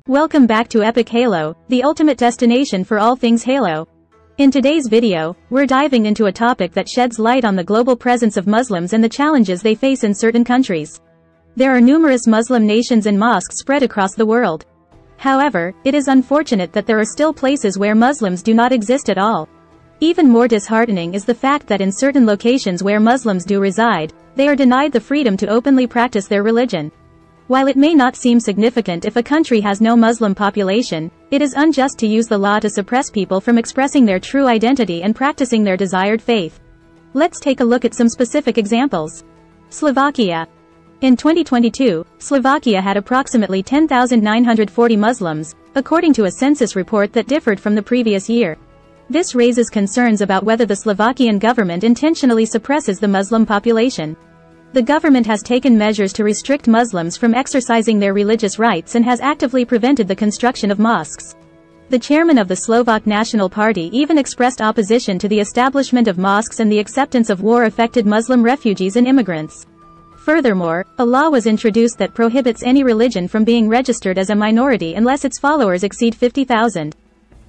Welcome back to Epic Halo, the ultimate destination for all things Halo. In today's video, we're diving into a topic that sheds light on the global presence of Muslims and the challenges they face in certain countries. There are numerous Muslim nations and mosques spread across the world. However, it is unfortunate that there are still places where Muslims do not exist at all. Even more disheartening is the fact that in certain locations where Muslims do reside, they are denied the freedom to openly practice their religion. While it may not seem significant if a country has no Muslim population, it is unjust to use the law to suppress people from expressing their true identity and practicing their desired faith. Let's take a look at some specific examples. Slovakia. In 2022, Slovakia had approximately 10,940 Muslims, according to a census report that differed from the previous year. This raises concerns about whether the Slovakian government intentionally suppresses the Muslim population. The government has taken measures to restrict Muslims from exercising their religious rights and has actively prevented the construction of mosques. The chairman of the Slovak National Party even expressed opposition to the establishment of mosques and the acceptance of war-affected Muslim refugees and immigrants. Furthermore, a law was introduced that prohibits any religion from being registered as a minority unless its followers exceed 50,000.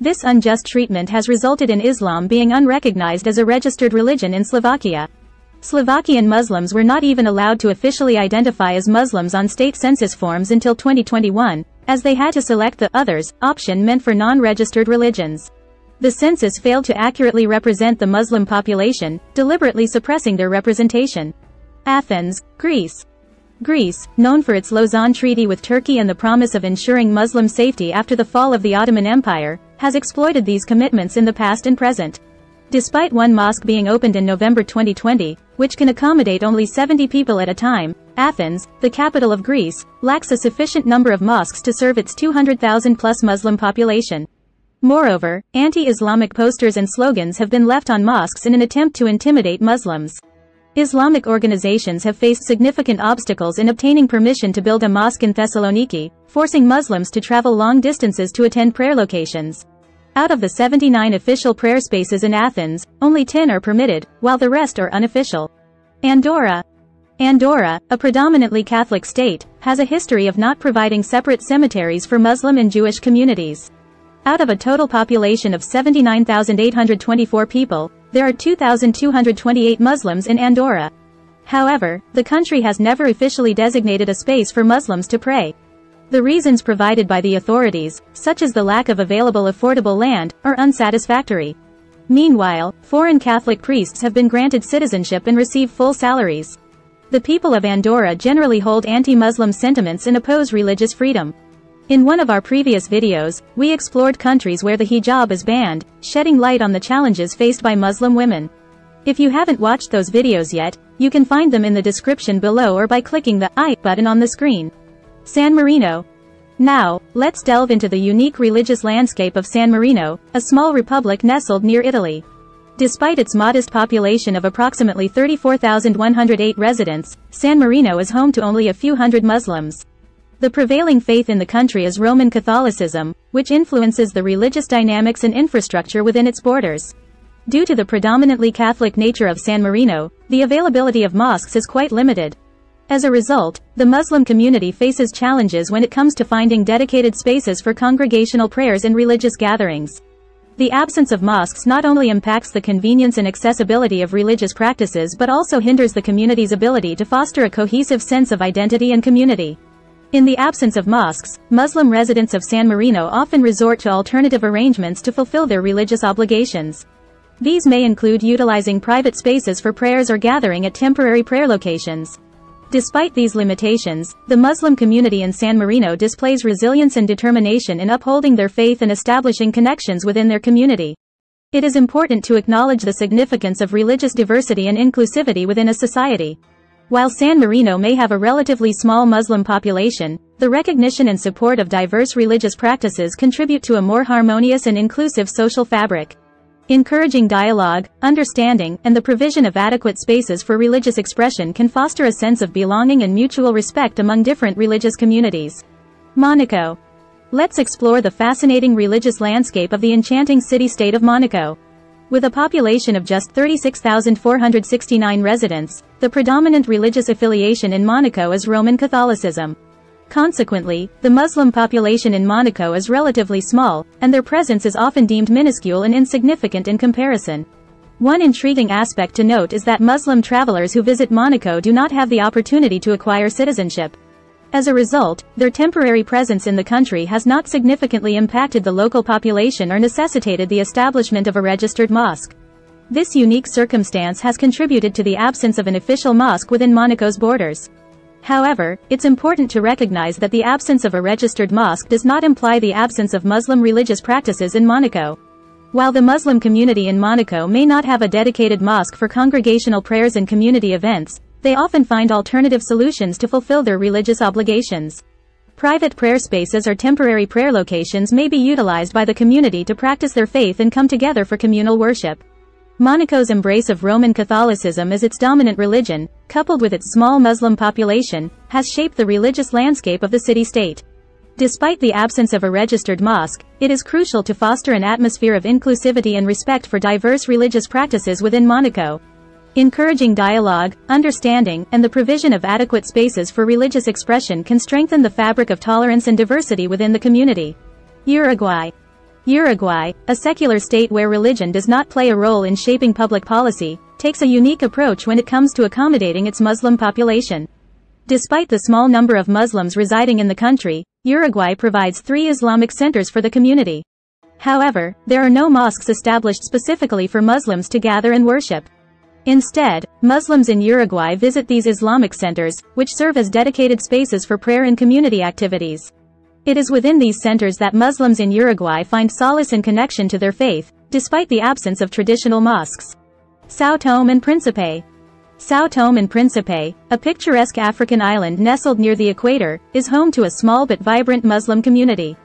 This unjust treatment has resulted in Islam being unrecognized as a registered religion in Slovakia. Slovakian Muslims were not even allowed to officially identify as Muslims on state census forms until 2021, as they had to select the others option meant for non-registered religions. The census failed to accurately represent the Muslim population, deliberately suppressing their representation. Athens, Greece. Greece, known for its Lausanne Treaty with Turkey and the promise of ensuring Muslim safety after the fall of the Ottoman Empire, has exploited these commitments in the past and present. Despite one mosque being opened in November 2020, which can accommodate only 70 people at a time, Athens, the capital of Greece, lacks a sufficient number of mosques to serve its 200,000-plus Muslim population. Moreover, anti-Islamic posters and slogans have been left on mosques in an attempt to intimidate Muslims. Islamic organizations have faced significant obstacles in obtaining permission to build a mosque in Thessaloniki, forcing Muslims to travel long distances to attend prayer locations. Out of the 79 official prayer spaces in Athens, only 10 are permitted, while the rest are unofficial. Andorra. Andorra, a predominantly Catholic state, has a history of not providing separate cemeteries for Muslim and Jewish communities. Out of a total population of 79,824 people, there are 2,228 Muslims in Andorra. However, the country has never officially designated a space for Muslims to pray. The reasons provided by the authorities, such as the lack of available affordable land, are unsatisfactory. Meanwhile, foreign Catholic priests have been granted citizenship and receive full salaries. The people of Andorra generally hold anti-Muslim sentiments and oppose religious freedom. In one of our previous videos, we explored countries where the hijab is banned, shedding light on the challenges faced by Muslim women. If you haven't watched those videos yet, you can find them in the description below or by clicking the I button on the screen. San Marino. Now, let's delve into the unique religious landscape of San Marino, a small republic nestled near Italy. Despite its modest population of approximately 34,108 residents, San Marino is home to only a few hundred Muslims. The prevailing faith in the country is Roman Catholicism, which influences the religious dynamics and infrastructure within its borders. Due to the predominantly Catholic nature of San Marino, the availability of mosques is quite limited. As a result, the Muslim community faces challenges when it comes to finding dedicated spaces for congregational prayers and religious gatherings. The absence of mosques not only impacts the convenience and accessibility of religious practices but also hinders the community's ability to foster a cohesive sense of identity and community. In the absence of mosques, Muslim residents of San Marino often resort to alternative arrangements to fulfill their religious obligations. These may include utilizing private spaces for prayers or gathering at temporary prayer locations. Despite these limitations, the Muslim community in San Marino displays resilience and determination in upholding their faith and establishing connections within their community. It is important to acknowledge the significance of religious diversity and inclusivity within a society. While San Marino may have a relatively small Muslim population, the recognition and support of diverse religious practices contribute to a more harmonious and inclusive social fabric. Encouraging dialogue, understanding, and the provision of adequate spaces for religious expression can foster a sense of belonging and mutual respect among different religious communities. Monaco. Let's explore the fascinating religious landscape of the enchanting city-state of Monaco. With a population of just 36,469 residents, the predominant religious affiliation in Monaco is Roman Catholicism. Consequently, the Muslim population in Monaco is relatively small, and their presence is often deemed minuscule and insignificant in comparison. One intriguing aspect to note is that Muslim travelers who visit Monaco do not have the opportunity to acquire citizenship. As a result, their temporary presence in the country has not significantly impacted the local population or necessitated the establishment of a registered mosque. This unique circumstance has contributed to the absence of an official mosque within Monaco's borders. However, it's important to recognize that the absence of a registered mosque does not imply the absence of Muslim religious practices in Monaco. While the Muslim community in Monaco may not have a dedicated mosque for congregational prayers and community events, they often find alternative solutions to fulfill their religious obligations. Private prayer spaces or temporary prayer locations may be utilized by the community to practice their faith and come together for communal worship. Monaco's embrace of Roman Catholicism as its dominant religion, coupled with its small Muslim population, has shaped the religious landscape of the city-state. Despite the absence of a registered mosque, it is crucial to foster an atmosphere of inclusivity and respect for diverse religious practices within Monaco. Encouraging dialogue, understanding, and the provision of adequate spaces for religious expression can strengthen the fabric of tolerance and diversity within the community. Uruguay. Uruguay, a secular state where religion does not play a role in shaping public policy, takes a unique approach when it comes to accommodating its Muslim population. Despite the small number of Muslims residing in the country, Uruguay provides 3 Islamic centers for the community. However, there are no mosques established specifically for Muslims to gather and worship. Instead, Muslims in Uruguay visit these Islamic centers, which serve as dedicated spaces for prayer and community activities. It is within these centers that Muslims in Uruguay find solace and connection to their faith, despite the absence of traditional mosques. São Tomé and Principe. São Tomé and Principe, a picturesque African island nestled near the equator, is home to a small but vibrant Muslim community.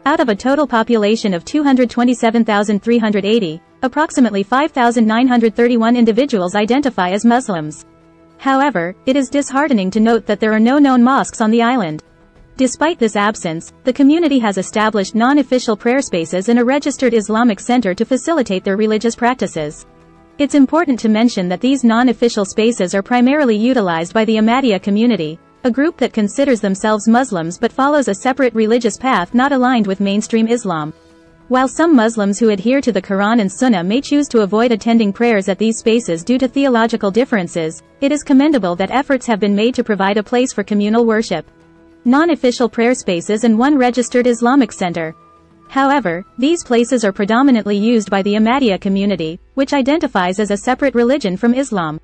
Out of a total population of 227,380, approximately 5,931 individuals identify as Muslims. However, it is disheartening to note that there are no known mosques on the island. Despite this absence, the community has established non-official prayer spaces and a registered Islamic center to facilitate their religious practices. It's important to mention that these non-official spaces are primarily utilized by the Ahmadiyya community, a group that considers themselves Muslims but follows a separate religious path not aligned with mainstream Islam. While some Muslims who adhere to the Quran and Sunnah may choose to avoid attending prayers at these spaces due to theological differences, it is commendable that efforts have been made to provide a place for communal worship. Non-official prayer spaces and 1 registered Islamic center. However, these places are predominantly used by the Ahmadiyya community, which identifies as a separate religion from Islam.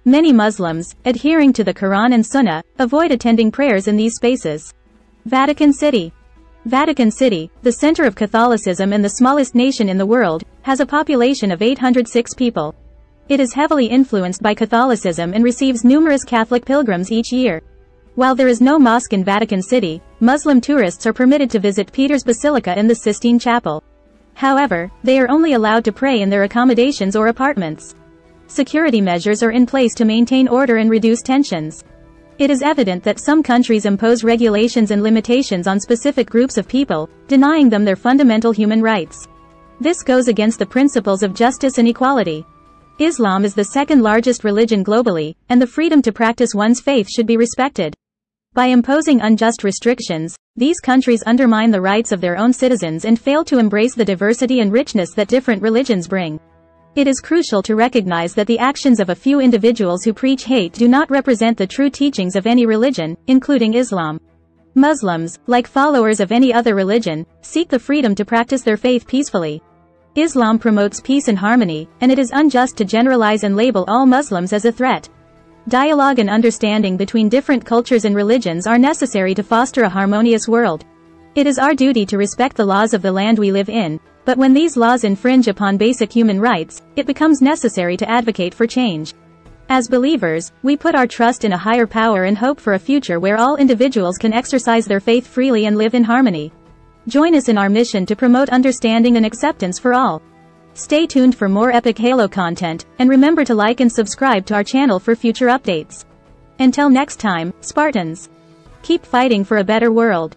Many Muslims, adhering to the Quran and Sunnah, avoid attending prayers in these spaces. Vatican City. Vatican City, the center of Catholicism and the smallest nation in the world, has a population of 806 people. It is heavily influenced by Catholicism and receives numerous Catholic pilgrims each year. While there is no mosque in Vatican City, Muslim tourists are permitted to visit Peter's Basilica and the Sistine Chapel. However, they are only allowed to pray in their accommodations or apartments. Security measures are in place to maintain order and reduce tensions. It is evident that some countries impose regulations and limitations on specific groups of people, denying them their fundamental human rights. This goes against the principles of justice and equality. Islam is the second largest religion globally, and the freedom to practice one's faith should be respected. By imposing unjust restrictions, these countries undermine the rights of their own citizens and fail to embrace the diversity and richness that different religions bring. It is crucial to recognize that the actions of a few individuals who preach hate do not represent the true teachings of any religion, including Islam. Muslims, like followers of any other religion, seek the freedom to practice their faith peacefully. Islam promotes peace and harmony, and it is unjust to generalize and label all Muslims as a threat. Dialogue and understanding between different cultures and religions are necessary to foster a harmonious world. It is our duty to respect the laws of the land we live in, but when these laws infringe upon basic human rights, it becomes necessary to advocate for change. As believers, we put our trust in a higher power and hope for a future where all individuals can exercise their faith freely and live in harmony. Join us in our mission to promote understanding and acceptance for all. Stay tuned for more epic Halo content, and remember to like and subscribe to our channel for future updates. Until next time, Spartans, keep fighting for a better world.